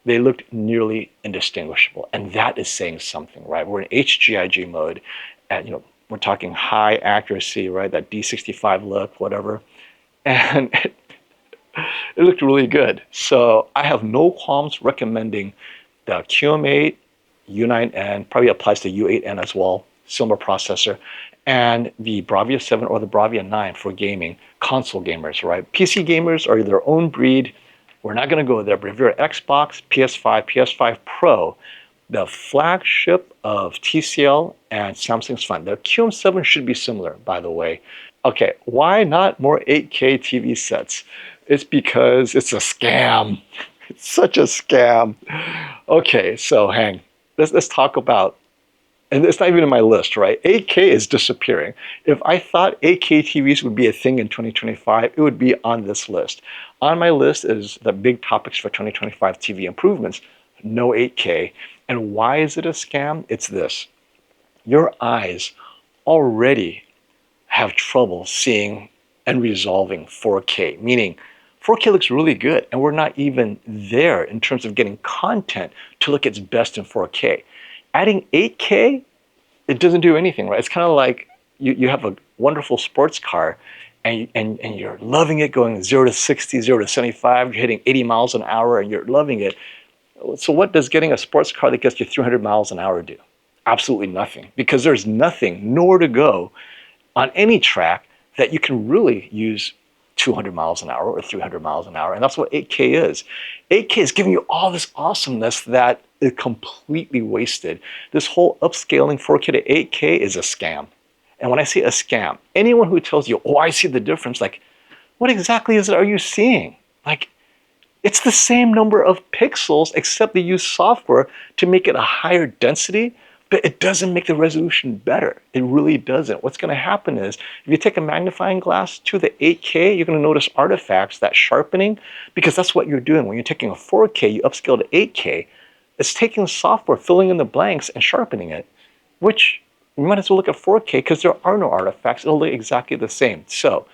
they looked nearly indistinguishable. And that is saying something, right? We're in HGIG mode, and we're talking high accuracy, right? That D65 look, whatever. And it looked really good. So I have no qualms recommending the QM8, U9N, probably applies to U8N as well, similar processor, and the Bravia 7 or the Bravia 9 for gaming, console gamers, right? PC gamers are their own breed. We're not going to go there, but if you're an Xbox, PS5, PS5 Pro, the flagship of TCL and Samsung's fine. The QM7 should be similar, by the way. Okay, why not more 8K TV sets? It's because it's a scam. It's such a scam. Okay, so let's talk about, and it's not even in my list, right? 8K is disappearing. If I thought 8K TVs would be a thing in 2025, it would be on this list. On my list is the big topics for 2025 TV improvements. No 8K. And why is it a scam? It's this. Your eyes already have trouble seeing and resolving 4K, meaning 4K looks really good, and we're not even there in terms of getting content to look its best in 4K. Adding 8K, it doesn't do anything, right? It's kind of like you have a wonderful sports car, and you're loving it going 0 to 60, 0 to 75, you're hitting 80 miles an hour, and you're loving it. So what does getting a sports car that gets you 300 miles an hour do? Absolutely nothing, because there's nothing, nowhere to go on any track that you can really use 200 miles an hour or 300 miles an hour. And that's what 8K is. 8K is giving you all this awesomeness that is completely wasted. This whole upscaling 4K to 8K is a scam. And when I say a scam, anyone who tells you, oh, I see the difference, like, what exactly are you seeing? Like, it's the same number of pixels, except they use software to make it a higher density, but it doesn't make the resolution better. It really doesn't. What's going to happen is, if you take a magnifying glass to the 8K, you're going to notice artifacts, that sharpening, because that's what you're doing. When you're taking a 4K, you upscale to 8K, it's taking software, filling in the blanks, and sharpening it, which you might as well look at 4K, because there are no artifacts. It'll look exactly the same. So,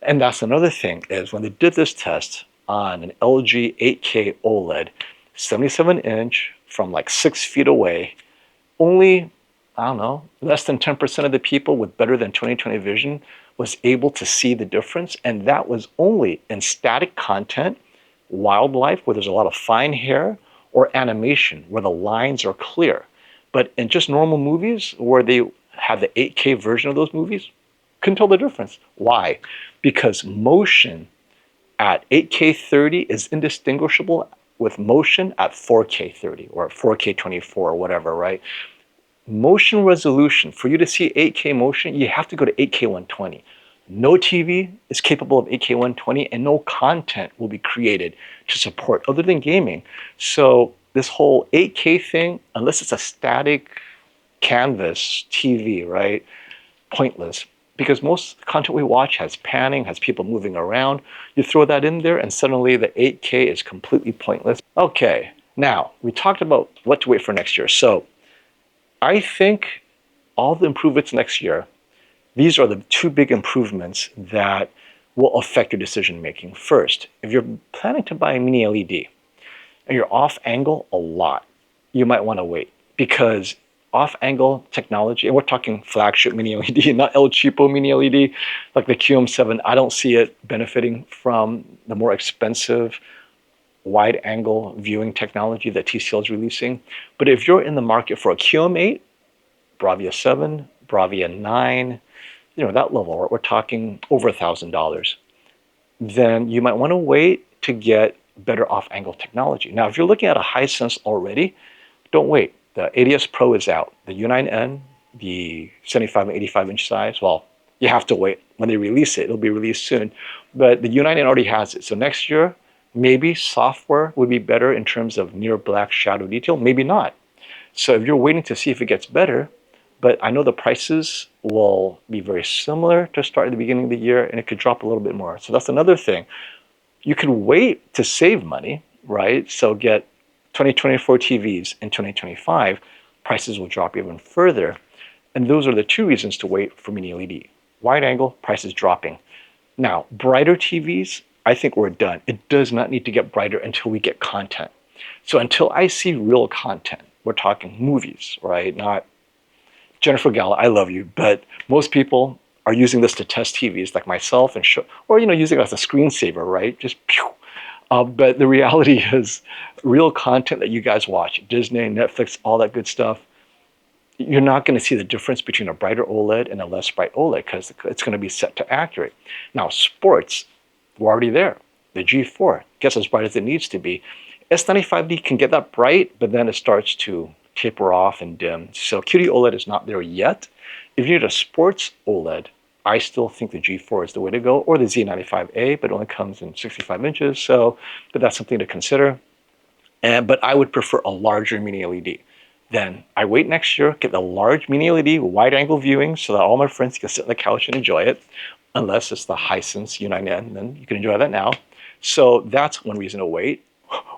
and that's another thing, is when they did this test on an LG 8K OLED, 77-inch, from like 6 feet away, only, I don't know, less than 10% of the people with better than 20/20 vision was able to see the difference. And that was only in static content, wildlife, where there's a lot of fine hair, or animation, where the lines are clear. But in just normal movies, where they have the 8K version of those movies, couldn't tell the difference. Why? Because motion at 8K 30 is indistinguishable with motion at 4K 30 or 4K 24 or whatever, right? Motion resolution, for you to see 8K motion, you have to go to 8K 120. No TV is capable of 8K 120, and no content will be created to support other than gaming. So this whole 8K thing, unless it's a static canvas TV, right? Pointless. Because most content we watch has panning, has people moving around. You throw that in there and suddenly the 8K is completely pointless. Okay, now we talked about what to wait for next year. So I think all the improvements next year, these are the two big improvements that will affect your decision making. First, if you're planning to buy a mini LED and you're off angle a lot, you might want to wait, because off-angle technology, and we're talking flagship mini LED, not El Cheapo mini LED, like the QM7. I don't see it benefiting from the more expensive wide-angle viewing technology that TCL is releasing. But if you're in the market for a QM8, Bravia 7, Bravia 9, that level, we're talking over $1,000, then you might want to wait to get better off-angle technology. Now, if you're looking at a Hisense already, don't wait. The 80S Pro is out. The U9N, the 75 and 85 inch size, well, You have to wait. When they release it, it'll be released soon. But the U9N already has it. So next year, maybe software would be better in terms of near black shadow detail, maybe not. So if you're waiting to see if it gets better, but I know the prices will be very similar to start at the beginning of the year, and it could drop a little bit more. So that's another thing. You can wait to save money, right? So get 2024 TVs in 2025, prices will drop even further. And those are the two reasons to wait for mini LED. Wide angle, prices dropping. Now, brighter TVs, I think we're done. It does not need to get brighter until we get content. So until I see real content, we're talking movies, right? Not Jennifer Gala, I love you, but most people are using this to test TVs like myself and show, or using it as a screensaver, right? Just pew. But the reality is real content that you guys watch, Disney, Netflix, all that good stuff, you're not going to see the difference between a brighter OLED and a less bright OLED because it's going to be set to accurate. Now, sports, we're already there. The G4 gets as bright as it needs to be. S95D can get that bright, but then it starts to taper off and dim. So QD-OLED is not there yet. If you need a sports OLED, I still think the G4 is the way to go, or the Z95A, but it only comes in 65 inches. But that's something to consider. But I would prefer a larger mini LED. Then I wait next year, get the large mini LED wide angle viewing so that all my friends can sit on the couch and enjoy it. Unless it's the Hisense U9N, then you can enjoy that now. So that's one reason to wait.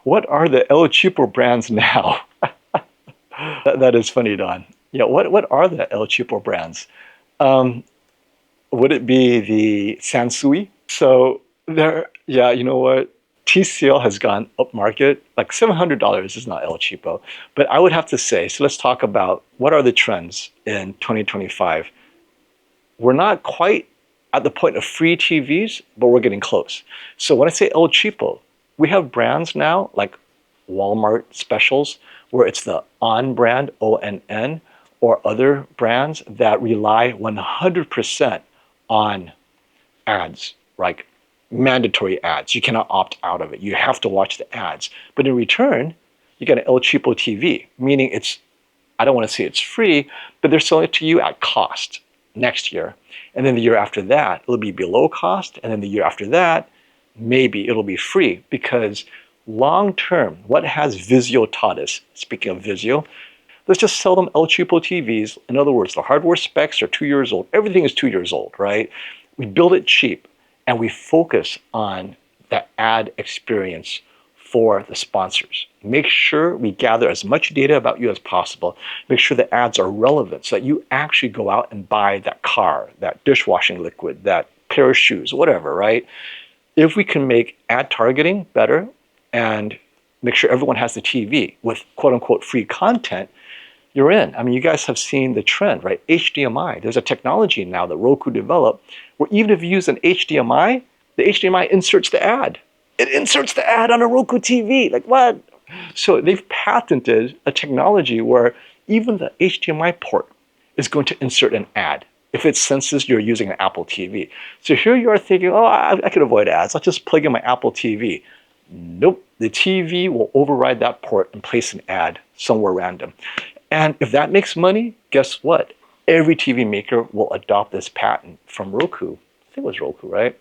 What are the El Cheapo brands now? That is funny, Don. Yeah, what are the El Cheapo brands? Would it be the Sansui? So there, yeah, you know what? TCL has gone up market. Like $700 is not El Cheapo. But I would have to say, so let's talk about what are the trends in 2025. We're not quite at the point of free TVs, but we're getting close. So when I say El Cheapo, we have brands now like Walmart specials, where it's the on brand, ONN, or other brands that rely 100% on ads, like mandatory ads. You cannot opt out of it. You have to watch the ads. But in return, you get an El Cheapo TV, meaning I don't want to say it's free, but they're selling it to you at cost next year. And then the year after that, it'll be below cost. And then the year after that, maybe it'll be free, because long term, what has Vizio taught us? Speaking of Vizio, let's just sell them El Cheapo TVs. In other words, the hardware specs are 2 years old. Everything is 2 years old, right? We build it cheap and we focus on the ad experience for the sponsors. Make sure we gather as much data about you as possible. Make sure the ads are relevant so that you actually go out and buy that car, that dishwashing liquid, that pair of shoes, whatever, right? If we can make ad targeting better and make sure everyone has the TV with quote unquote free content, you're in. I mean, you guys have seen the trend, right? HDMI, there's a technology now that Roku developed where even if you use an HDMI, the HDMI inserts the ad. It inserts the ad on a Roku TV. Like what? So they've patented a technology where even the HDMI port is going to insert an ad if it senses you're using an Apple TV. So here you are thinking, oh, I could avoid ads. I'll just plug in my Apple TV. Nope, the TV will override that port and place an ad somewhere random. And if that makes money, guess what? Every TV maker will adopt this patent from Roku. I think it was Roku, right?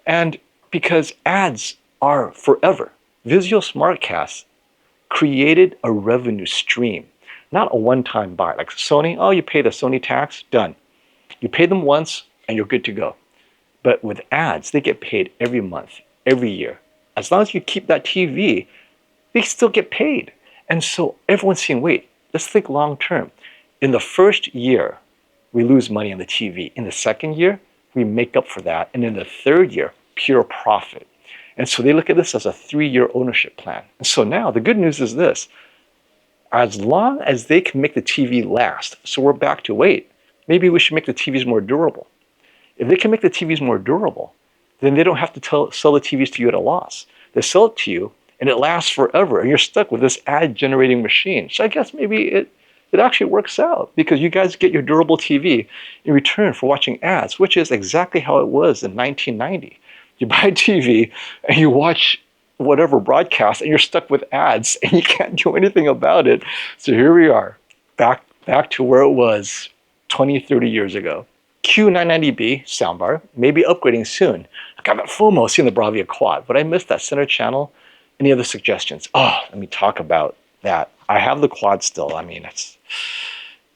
And because ads are forever, Vizio SmartCast created a revenue stream, not a one-time buy. Like Sony, oh, you pay the Sony tax, done. You pay them once and you're good to go. But with ads, they get paid every month, every year. As long as you keep that TV, they still get paid. And so everyone's saying, wait, let's think long term. In the first year, we lose money on the TV. In the second year, we make up for that. And in the third year, pure profit. And so they look at this as a 3-year ownership plan. And so now the good news is this. As long as they can make the TV last, so we're back to wait, maybe we should make the TVs more durable. If they can make the TVs more durable, then they don't have to sell the TVs to you at a loss. They sell it to you and it lasts forever and you're stuck with this ad generating machine. So I guess maybe it actually works out because you guys get your durable TV in return for watching ads, which is exactly how it was in 1990. You buy a TV and you watch whatever broadcast and you're stuck with ads and you can't do anything about it. So here we are, back to where it was 20, 30 years ago. Q990B soundbar, maybe upgrading soon. I got that FOMO seeing the Bravia quad, but I missed that center channel. Any other suggestions? Oh, let me talk about that. I have the quad still. I mean,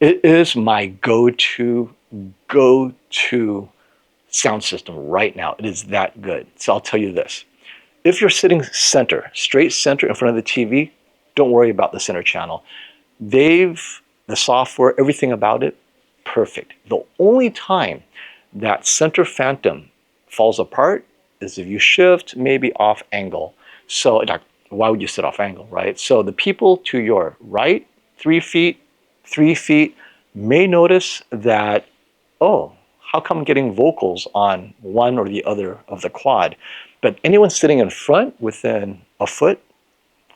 it is my go-to sound system right now. It is that good. So I'll tell you this. If you're sitting center, straight center in front of the TV, don't worry about the center channel. The software, everything about it, perfect. The only time that center phantom falls apart is if you shift maybe off angle. So like, why would you sit off angle, right? So the people to your right, 3 feet, may notice that, oh, how come I'm getting vocals on one or the other of the quad? But anyone sitting in front within a foot,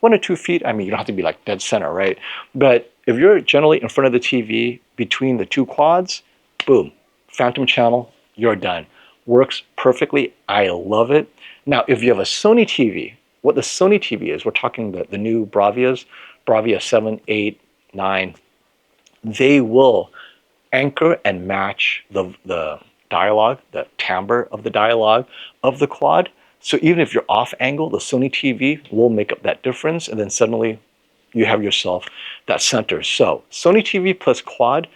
1 or 2 feet, I mean, you don't have to be like dead center, right? But if you're generally in front of the TV between the two quads, boom, phantom channel, you're done. Works perfectly. I love it. Now, if you have a Sony TV, what the Sony TV is, we're talking the new Bravias, Bravia 7, 8, 9, they will anchor and match the dialogue, the timbre of the dialogue of the quad. So even if you're off angle, the Sony TV will make up that difference, and then suddenly you have yourself that center. So Sony TV plus quad,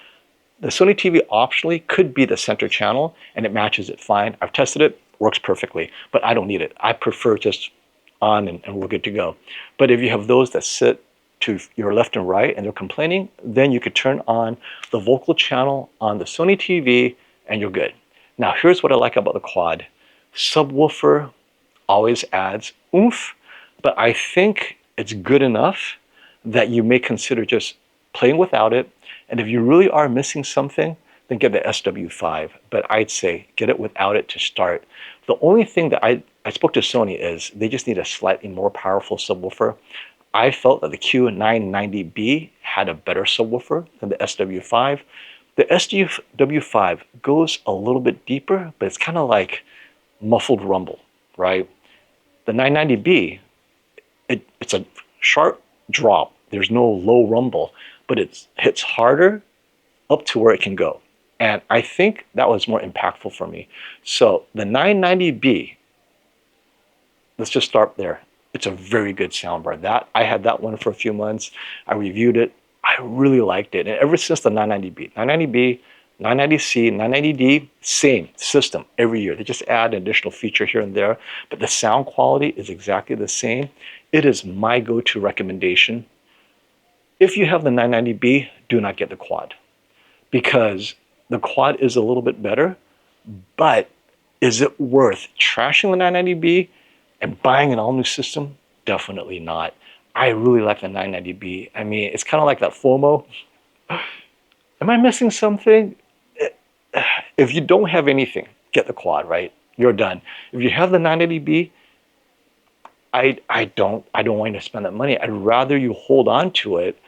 the Sony TV optionally could be the center channel, and it matches it fine. I've tested it, works perfectly, but I don't need it. I prefer just on and we're good to go. But if you have those that sit to your left and right and they're complaining, then you could turn on the vocal channel on the Sony TV and you're good. Now here's what I like about the quad. Subwoofer always adds oomph, but I think it's good enough that you may consider just playing without it. And if you really are missing something, then get the SW5. But I'd say get it without it to start. The only thing that I spoke to Sony is they just need a slightly more powerful subwoofer. I felt that the Q990B had a better subwoofer than the SW5. The SW5 goes a little bit deeper, but it's kind of like muffled rumble, right? The 990B, it's a sharp drop. There's no low rumble, but it hits harder up to where it can go. And I think that was more impactful for me. So the 990B, let's just start there. It's a very good soundbar. I had that one for a few months. I reviewed it. I really liked it. And ever since the 990B, 990C, 990D, same system every year. They just add an additional feature here and there, but the sound quality is exactly the same. It is my go-to recommendation. If you have the 990B, do not get the quad, because the quad is a little bit better, but is it worth trashing the 990B and buying an all-new system? Definitely not. I really like the 990B. I mean, it's kind of like that FOMO. Am I missing something? If you don't have anything, get the quad, right? You're done. If you have the 990B, I don't want you to spend that money. I'd rather you hold on to it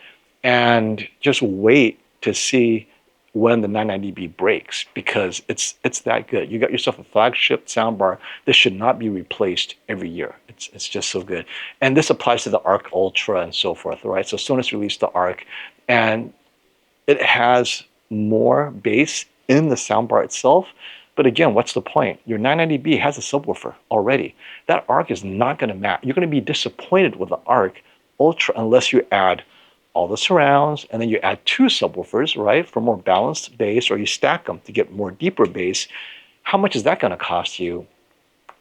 and just wait to see when the 990B breaks, because it's that good. You got yourself a flagship soundbar. This should not be replaced every year. It's just so good. And this applies to the Arc Ultra and so forth, right? So Sonos released the Arc, and it has more bass in the soundbar itself. But again, what's the point? Your 990B has a subwoofer already. That Arc is not going to match. You're going to be disappointed with the Arc Ultra unless you add all the surrounds, and then you add 2 subwoofers, right, for more balanced bass, or you stack them to get more deeper bass. How much is that going to cost you?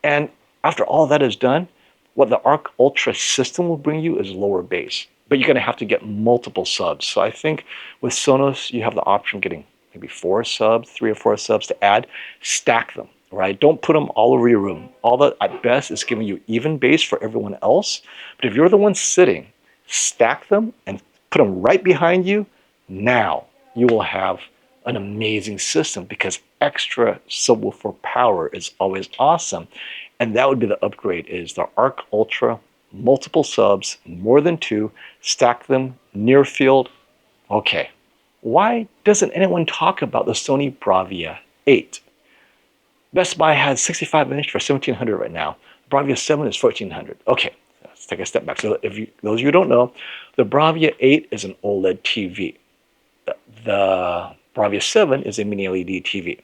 And after all that is done, what the Arc Ultra system will bring you is lower bass, but you're going to have to get multiple subs. So I think with Sonos, you have the option of getting maybe 4 subs, 3 or 4 subs to add. Stack them, right? Don't put them all over your room. All that at best is giving you even bass for everyone else. But if you're the one sitting, stack them and put them right behind you. Now you will have an amazing system, because extra subwoofer power is always awesome. And that would be the upgrade, is the Arc Ultra, multiple subs, more than 2, stack them near field. Okay, why doesn't anyone talk about the Sony Bravia 8? Best Buy has 65-inch for $1,700 right now. Bravia 7 is $1,400. Okay, let's take a step back. So if those of you who don't know, the Bravia 8 is an OLED TV. The Bravia 7 is a mini LED TV.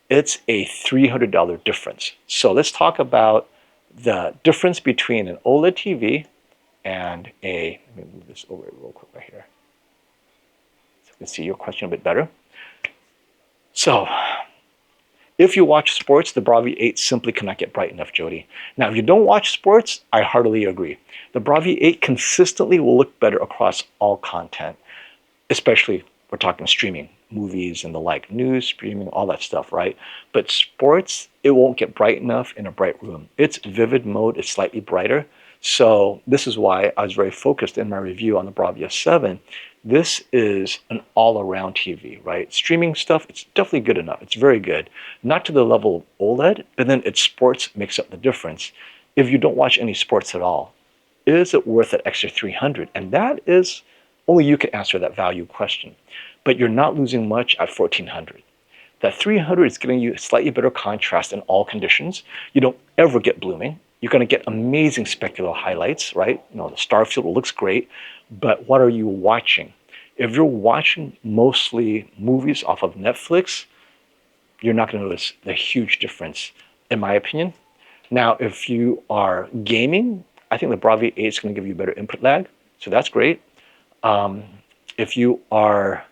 it's a $300 difference. So let's talk about the difference between an OLED TV and let me move this over real quick right here, so you can see your question a bit better. So if you watch sports, the Bravia 8 simply cannot get bright enough, Jody. Now, if you don't watch sports, I heartily agree. The Bravia 8 consistently will look better across all content, especially we're talking streaming, movies and the like, news, streaming, all that stuff, right? But sports, it won't get bright enough in a bright room. Its vivid mode is slightly brighter. So this is why I was very focused in my review on the Bravia 7. This is an all-around TV, right? Streaming stuff, it's definitely good enough. It's very good. Not to the level of OLED, but then its sports makes up the difference. If you don't watch any sports at all, is it worth that extra $300? And that is, only you can answer that value question. But you're not losing much at $1,400. That $300 is giving you slightly better contrast in all conditions. You don't ever get blooming. You're going to get amazing specular highlights, right? You know, the star field looks great, but what are you watching? If you're watching mostly movies off of Netflix, you're not going to notice the huge difference, in my opinion. Now, if you are gaming, I think the Bravia 8 is going to give you better input lag, so that's great. If you are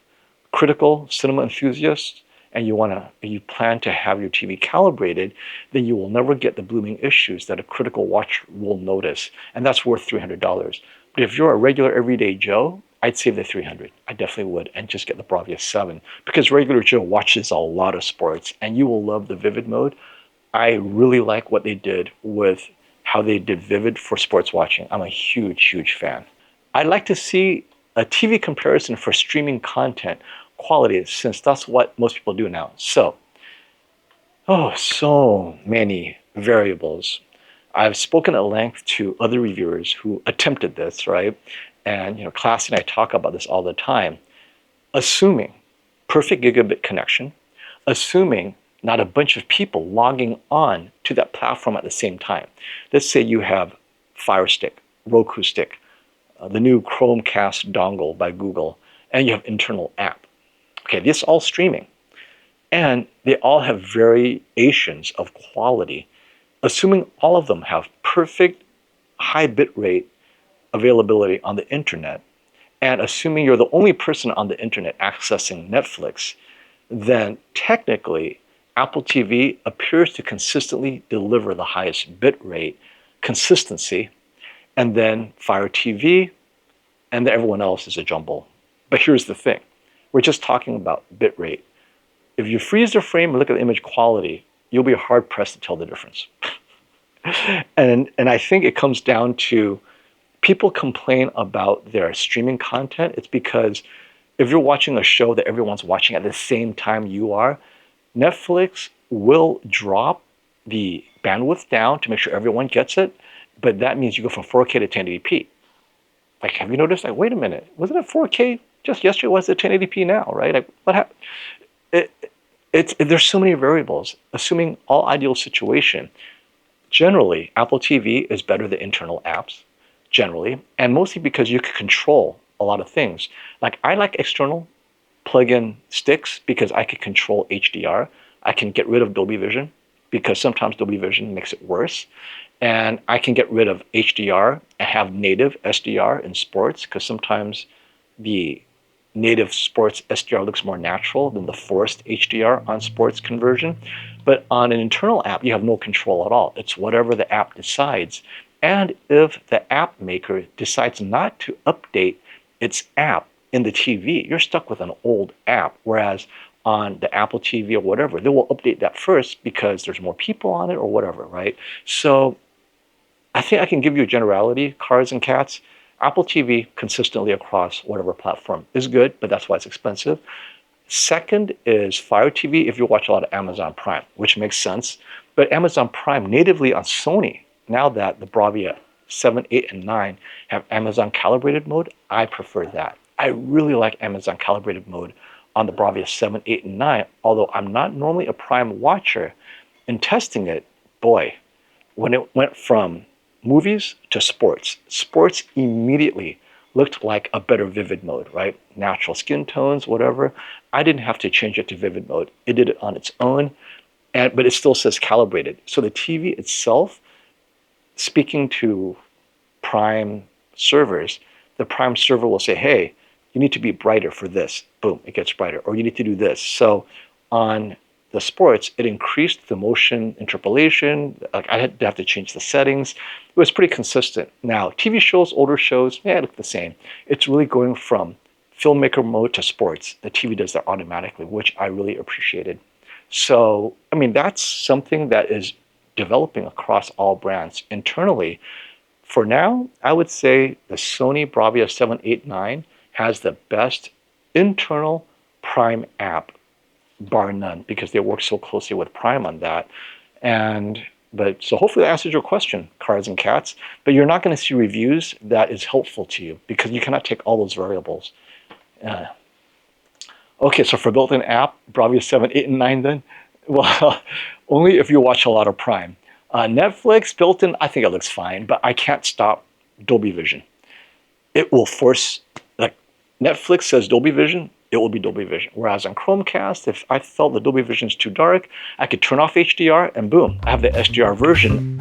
critical cinema enthusiast and you plan to have your TV calibrated, then you will never get the blooming issues that a critical watcher will notice, and that's worth $300. But if you're a regular everyday Joe, I'd save the $300. I definitely would, and just get the Bravia 7, because regular Joe watches a lot of sports, and you will love the vivid mode. I really like what they did with how they did vivid for sports watching. I'm a huge fan. I'd like to see a TV comparison for streaming content quality, since that's what most people do now. So many variables. I've spoken at length to other reviewers who attempted this, right? And Classy and I talk about this all the time. Assuming perfect gigabit connection, assuming not a bunch of people logging on to that platform at the same time. Let's say you have Fire Stick, Roku Stick, the new Chromecast dongle by Google, and you have internal app. Okay, this is all streaming. And they all have variations of quality. Assuming all of them have perfect high bitrate availability on the internet, and assuming you're the only person on the internet accessing Netflix, then technically Apple TV appears to consistently deliver the highest bitrate consistency, and then Fire TV, and everyone else is a jumble. But here's the thing. We're just talking about bitrate. If you freeze the frame and look at the image quality, you'll be hard-pressed to tell the difference. and I think it comes down to people complain about their streaming content. It's because if you're watching a show that everyone's watching at the same time you are, Netflix will drop the bandwidth down to make sure everyone gets it, but that means you go from 4K to 1080p. Like, have you noticed? Like, wait a minute, wasn't it 4K just yesterday? Was it 1080p now, right? Like, what happened? There's so many variables. Assuming all ideal situation, generally, Apple TV is better than internal apps, generally, and mostly because you can control a lot of things. Like, I like external plug-in sticks because I can control HDR. I can get rid of Dolby Vision because sometimes Dolby Vision makes it worse. And I can get rid of HDR and have native SDR in sports, because sometimes the native sports SDR looks more natural than the forced HDR on sports conversion. But on an internal app, you have no control at all. It's whatever the app decides. And if the app maker decides not to update its app in the TV, you're stuck with an old app. Whereas on the Apple TV or whatever, they will update that first because there's more people on it or whatever, right? So I think I can give you a generality, cars and cats. Apple TV consistently across whatever platform is good, but that's why it's expensive. Second is Fire TV if you watch a lot of Amazon Prime, which makes sense. But Amazon Prime natively on Sony, now that the Bravia 7, 8, and 9 have Amazon calibrated mode, I prefer that. I really like Amazon calibrated mode on the Bravia 7, 8, and 9, although I'm not normally a Prime watcher. In testing it, boy, when it went from movies to sports, sports immediately looked like a better vivid mode, right? Natural skin tones, whatever. I didn't have to change it to vivid mode. It did it on its own. but it still says calibrated. So the TV itself, speaking to Prime servers, the Prime server will say, hey, you need to be brighter for this. Boom, it gets brighter. Or you need to do this. So on the sports, it increased the motion interpolation. Like I had to have to change the settings. It was pretty consistent. Now, TV shows, older shows, it look the same. It's really going from filmmaker mode to sports. The TV does that automatically, which I really appreciated. So, I mean, that's something that is developing across all brands. Internally, for now, I would say the Sony Bravia 789 has the best internal Prime app, bar none, because they work so closely with Prime on that. So hopefully that answers your question, Cards and Cats. But you're not going to see reviews that is helpful to you because you cannot take all those variables. Okay, so for built-in app, Bravia 7, 8, and 9 then? Well, only if you watch a lot of Prime. Netflix built-in, I think it looks fine, but I can't stop Dolby Vision. It will force, like Netflix says Dolby Vision, it will be Dolby Vision. Whereas on Chromecast, if I felt the Dolby Vision is too dark, I could turn off HDR and boom, I have the SDR version